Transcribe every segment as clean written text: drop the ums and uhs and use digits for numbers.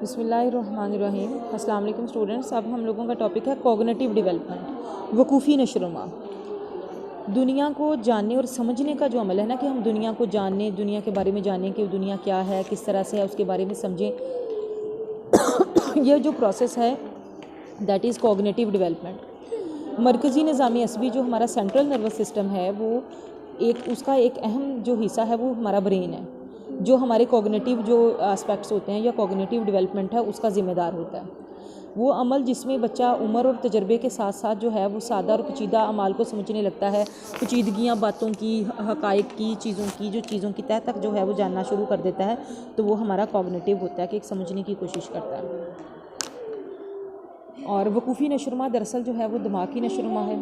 बिस्मिल्लाहिर्रहमानिर्रहीम। अस्सलाम वालेकुम स्टूडेंट्स। अब हम लोगों का टॉपिक है कॉग्निटिव डेवलपमेंट, वकूफ़ी नशोनुमा। दुनिया को जानने और समझने का जो अमल है ना, कि हम दुनिया को जानने, दुनिया के बारे में जानें कि दुनिया क्या है, किस तरह से है, उसके बारे में समझें। यह जो प्रोसेस है दैट इज़ कॉग्निटिव डेवलपमेंट। मरकज़ी निज़ामी असबी जो हमारा सेंट्रल नर्वस सिस्टम है, वो उसका एक अहम जो हिस्सा है वो हमारा ब्रेन है, जो हमारे कॉग्निटिव जो एस्पेक्ट्स होते हैं या कॉग्निटिव डेवलपमेंट है उसका ज़िम्मेदार होता है। वो अमल जिसमें बच्चा उम्र और तजर्बे के साथ साथ जो है वो सादा और पेचीदा अमाल को समझने लगता है, पेचीदगियाँ बातों की, हक़ाइक़ की, चीज़ों की तह तक जो है वो जानना शुरू कर देता है, तो वो हमारा कॉग्निटिव होता है कि एक समझने की कोशिश करता है। और वकूफ़ी नशोनुमा दरअसल जो है वो दिमाग की नशोनुमा है।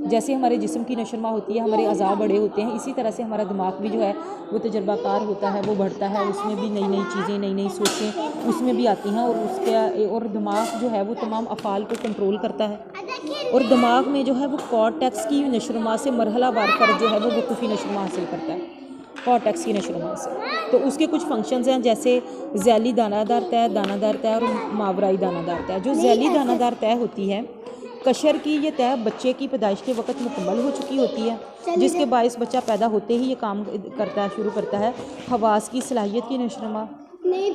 जैसे हमारे जिस्म की नशोनुमा होती है, हमारे अज़ा बड़े होते हैं, इसी तरह से हमारा दिमाग भी जो है वो तजर्बाकार होता है, वो बढ़ता है, उसमें भी नई नई चीज़ें, नई नई सोचें उसमें भी आती हैं, और दिमाग जो है वो तमाम अफ़ाल को कंट्रोल करता है। और दिमाग में जो है वो कॉर्टेक्स की नशोनुमा से मरहला वार फ़र्क जो है वो वकूफ़ी नशोनुमा हासिल करता है कॉर्टेक्स की नशोनुमा से। तो उसके कुछ फंक्शंस हैं, जैसे ज़ैली दानादार तय और मावराई दानादार तय। जो ज़ैली दानादार तय होती है, कशर की ये तय बच्चे की पैदाइश के वक्त मुकम्मल हो चुकी होती है, जिसके बायस बच्चा पैदा होते ही ये काम शुरू करता है। हवास की सलाहियत की नशोनुमा,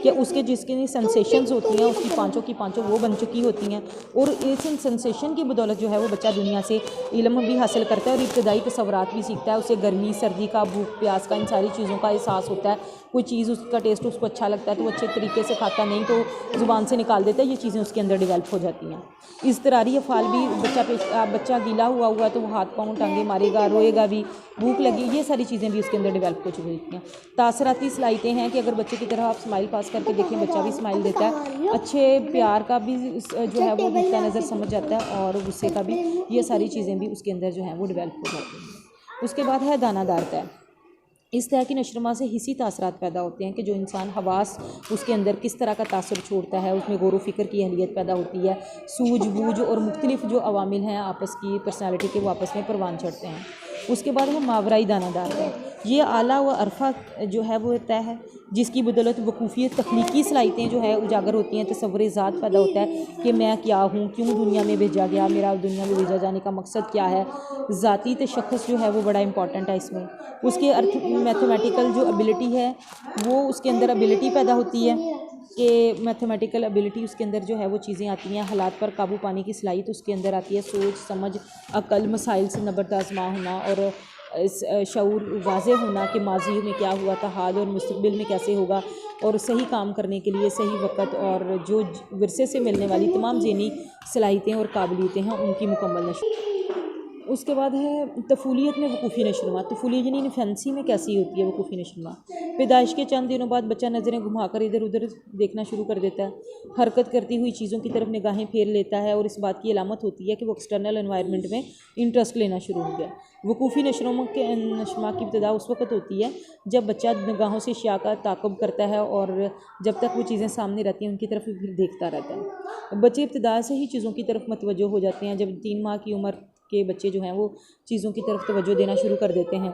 कि उसके जिसके सेंसेशंस होती हैं उसकी पाँचों वो बन चुकी होती हैं, और इस सेंसेशन की बदौलत जो है वो बच्चा दुनिया से इल्म भी हासिल करता है और इब्तदाई तसव्वुरात भी सीखता है। उसे गर्मी सर्दी का, भूख प्यास का, इन सारी चीज़ों का एहसास होता है। कोई चीज़ उसका टेस्ट उसको अच्छा लगता है तो वो अच्छे तरीके से खाता, नहीं तो ज़ुबान से निकाल देता है। ये चीज़ें उसके अंदर डेवलप हो जाती हैं। इज़्तिरारी अफ़ाल भी बच्चा गीला हुआ तो वो हाथ पाँव टांगे मारेगा, रोएगा भी, भूख लगी, ये सारी चीज़ें भी उसके अंदर डेवलप हो चुकी होती हैं। तासराती सलाहियतें हैं कि अगर बच्चे की तरफ आप स्माइल पास करके देखें, बच्चा भी स्माइल देता है। अच्छे प्यार का भी जो है वो नुक्ता नज़र समझ जाता है, और गुस्से का भी, ये सारी चीज़ें भी उसके अंदर जो हैं वो डेवलप हो जाती हैं। उसके बाद है दानादार तय। इस तरह की नशोनुमा से हिस्सी तासरात पैदा होते हैं कि जो इंसान हवास उसके अंदर किस तरह का तासुर छोड़ता है, उसमें गौर व फिक्र की अहलियत पैदा होती है, सूझबूझ और मुख्तलिफ जो अवामिल हैं आपस की पर्सनालिटी के, वो आपस में परवान चढ़ते हैं। उसके बाद है मावराई दानादार है। ये आला व अरफा जो है वो तय है, जिसकी बदौलत वकूफ़ियत तख्लीकी सलाहियतें जो है उजागर होती हैं। तसव्वुर ज़ात पैदा होता है कि मैं क्या हूँ, क्यों दुनिया में भेजा गया, मेरा दुनिया में भेजा जाने का मकसद क्या है। ज़ाती तशख़्ख़ुस जो है वो बड़ा इंपॉर्टेंट है इसमें। उसके मैथमेटिकल जो एबिलिटी है वो उसके अंदर एबिलिटी पैदा होती है कि मैथमेटिकल एबिलिटी उसके अंदर जो है वो चीज़ें आती हैं। हालात पर काबू पाने की सलाहियत उसके अंदर आती है। सोच समझ, अक़ल, मसाइल से नबर्द आज़मा होना, और शऊर वाज़े होना कि माजी में क्या हुआ था, हाल और मुस्तक़बिल में कैसे होगा, और सही काम करने के लिए सही वक़्त, और जो विरसे से मिलने वाली तमाम ज़हनी सलाहियतें और काबिलियतें हैं उनकी मुकम्मल नशर। उसके बाद है तफूलियत में वकूफ़ी नशोनुमा। तफूलियत यानी इन्फेंसी में कैसी होती है वकूफ़ी नशोनुमा। पैदाइश के चंद दिनों बाद बच्चा नज़रें घुमाकर इधर उधर देखना शुरू कर देता है, हरकत करती हुई चीज़ों की तरफ निगाहें फेर लेता है, और इस बात की अलामत होती है कि वो एक्सटर्नल एनवायरनमेंट में इंटरेस्ट लेना शुरू हो गया। वकूफ़ी नशोनुमा की इब्तिदा उस वक़्त होती है जब बच्चा निगाहों से अशिया का ताक़ुब करता है, और जब तक वो चीज़ें सामने रहती हैं उनकी तरफ फिर देखता रहता है। बच्चे इब्तिदा से ही चीज़ों की तरफ मतवज्जो हो जाते हैं। जब 3 माह की उम्र के बच्चे जो हैं वो चीज़ों की तरफ तवज्जो देना शुरू कर देते हैं,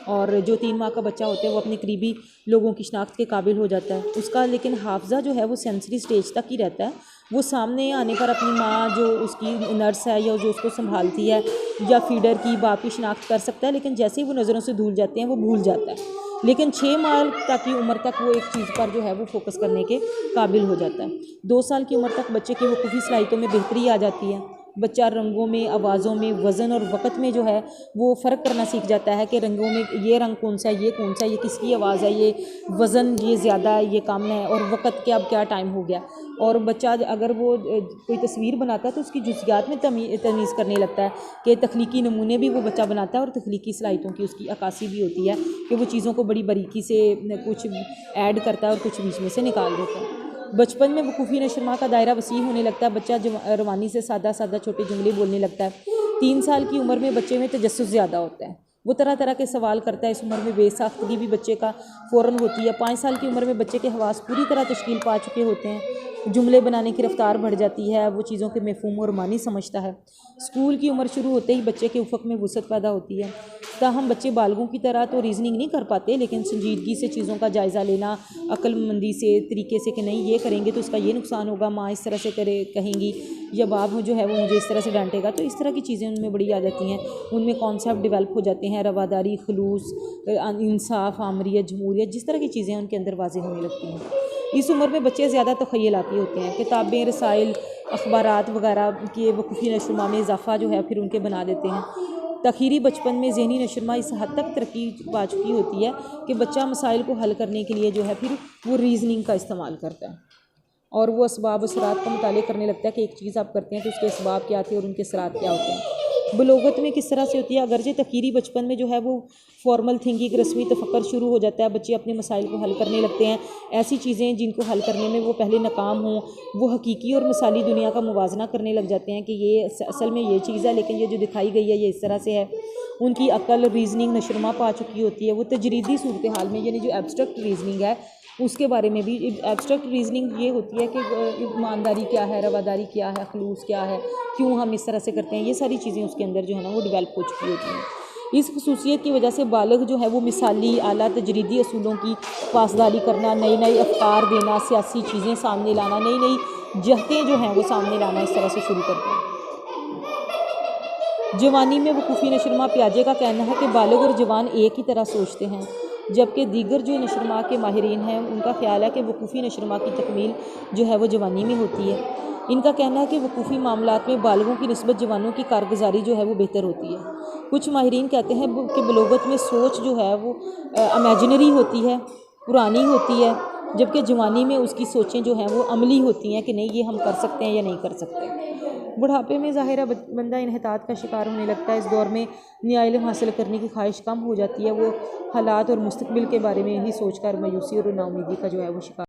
और जो 3 माह का बच्चा होता है वो अपने करीबी लोगों की शनाख्त के काबिल हो जाता है। उसका लेकिन हाफ़ज़ा जो है वो सेंसरी स्टेज तक ही रहता है। वो सामने आने पर अपनी माँ जो उसकी नर्स है या जो उसको संभालती है या फीडर की, बाप की शनाख्त कर सकता है, लेकिन जैसे ही वो नज़रों से धुल जाते हैं वो भूल जाता है। लेकिन 6 माह तक की उम्र तक वो एक चीज़ पर जो है वो फोकस करने के काबिल हो जाता है। 2 साल की उम्र तक बच्चे की वकूफ़ी सलाहियतों में बेहतरी आ जाती है। बच्चा रंगों में, आवाज़ों में, वज़न और वक़्त में जो है वो फ़र्क करना सीख जाता है कि रंगों में ये रंग कौन सा है, ये कौन सा है, ये किसकी आवाज़ है, ये वज़न ये ज़्यादा है, ये कम है, और वक़्त के अब क्या टाइम हो गया। और बच्चा अगर वो कोई तस्वीर बनाता है तो उसकी जुज़ियात में तमीज़ करने लगता है कि तख्लीकी नमूने भी वो बच्चा बनाता है, और तख्लीकी सलाहियतों की उसकी अक्कासी भी होती है कि वो चीज़ों को बड़ी बारीकी से कुछ ऐड करता है और कुछ बीच में से निकाल देता है। बचपन में वकूफ़ी नशोनुमा का दायरा वसी होने लगता है। बच्चा रवानी से सादा छोटे जुमले बोलने लगता है। 3 साल की उम्र में बच्चे में तजस्सुस ज़्यादा होता है, वो तरह तरह के सवाल करता है। इस उम्र में बेसाख्तगी भी बच्चे का फ़ौरन होती है। 5 साल की उम्र में बच्चे के हवास पूरी तरह तश्कील पा चुके होते हैं। जुमले बनाने की रफ्तार बढ़ जाती है, वो चीज़ों के मफ़हूम और मानी समझता है। स्कूल की उम्र शुरू होते ही बच्चे के उफ़क़ में वुसअत पैदा होती है। ताहम बच्चे बालगों की तरह तो रीज़निंग नहीं कर पाते, लेकिन संजीदगी से चीज़ों का जायज़ा लेना, अक्लमंदी से तरीके से कि नहीं ये करेंगे तो इसका ये नुकसान होगा, माँ इस तरह से करे कहेंगी या बाप जो है वो मुझे इस तरह से डांटेगा, तो इस तरह की चीज़ें उनमें बड़ी आ जाती हैं। उनमें कॉन्सेप्ट डेवलप हो जाते हैं, रवादारी, खलूस, इंसाफ, आमरीत, जमहूरियत, जिस तरह की चीज़ें उनके अंदर वाज़े होने लगती हैं। इस उम्र में बच्चे ज़्यादा तख़य्युलाती होते हैं। किताबें, रसाइल, अखबारात वगैरह के वकूफ़ी नशोनुमा में इजाफ़ा जो है फिर उनके बना देते हैं। तख़ीरी बचपन में ज़हनी नशोनुमा इस हद तक तरक्की पा चुकी होती है कि बच्चा मसाइल को हल करने के लिए जो है फिर वो रीज़निंग का इस्तेमाल करता है और वो असबाब असरात का मुताले करने लगता है कि एक चीज़ आप करते हैं तो उसके असबाब क्या थे और उनके असरात क्या होते हैं। बलोगत में किस तरह से होती है, अगरचे तख़ीरी बचपन में जो है वो फॉर्मल थिंकिंग, रस्मी तफक्कर शुरू हो जाता है, बच्चे अपने मसाइल को हल करने लगते हैं। ऐसी चीज़ें जिनको हल करने में वो पहले नाकाम हों, वो हकीकी और मिसाली दुनिया का मुवाजना करने लग जाते हैं कि ये असल में ये चीज़ है, लेकिन ये जो दिखाई गई है ये इस तरह से है। उनकी अकल रीज़निंग नशोनुमा पा चुकी होती है। वो तजरीदी सूरत हाल में, यानी जो एब्स्ट्रैक्ट रीज़निंग है उसके बारे में भी, एब्स्ट्रैक्ट रीज़निंग ये होती है कि ईमानदारी क्या है, रवादारी क्या है, खलूस क्या है, क्यों हम इस तरह से करते हैं, ये सारी चीज़ें उसके अंदर जो है ना वो डेवलप हो चुकी होती हैं। इस खसूसियत की वजह से बालग जो है वो मिसाली आला तजरीदी असूलों की पासदारी करना, नई नई अफ़कार देना, सियासी चीज़ें सामने लाना, नई नई जहतें जो हैं वो सामने लाना इस तरह से शुरू करते हैं। जवानी में वकूफ़ी नशोनुमा पियाजे का कहना है कि बालिग और जवान एक ही तरह सोचते हैं, जबकि दीगर जो नशोनुमा के माहिरीन हैं उनका ख्याल है कि वकूफ़ी नशोनुमा की तकमील जो है वो जवानी में होती है। इनका कहना है कि वकूफ़ी मामलात में बालिगों की निस्बत जवानों की कारगुजारी जो है वो बेहतर होती है। कुछ माहिरीन कहते हैं कि बलोगत में सोच जो है वो इमेजिनरी होती है, पुरानी होती है, जबकि जवानी में उसकी सोचें जो हैं वो अमली होती हैं कि नहीं ये हम कर सकते हैं या नहीं कर सकते। बुढ़ापे में ज़ाहिर बंदा इन्हितात का शिकार होने लगता है। इस दौर में नया इल्म हासिल करने की ख्वाहिश कम हो जाती है। वो हालात और मुस्तकबिल के बारे में ही सोचकर मायूसी और नाउमीदी का जो है वो शिकार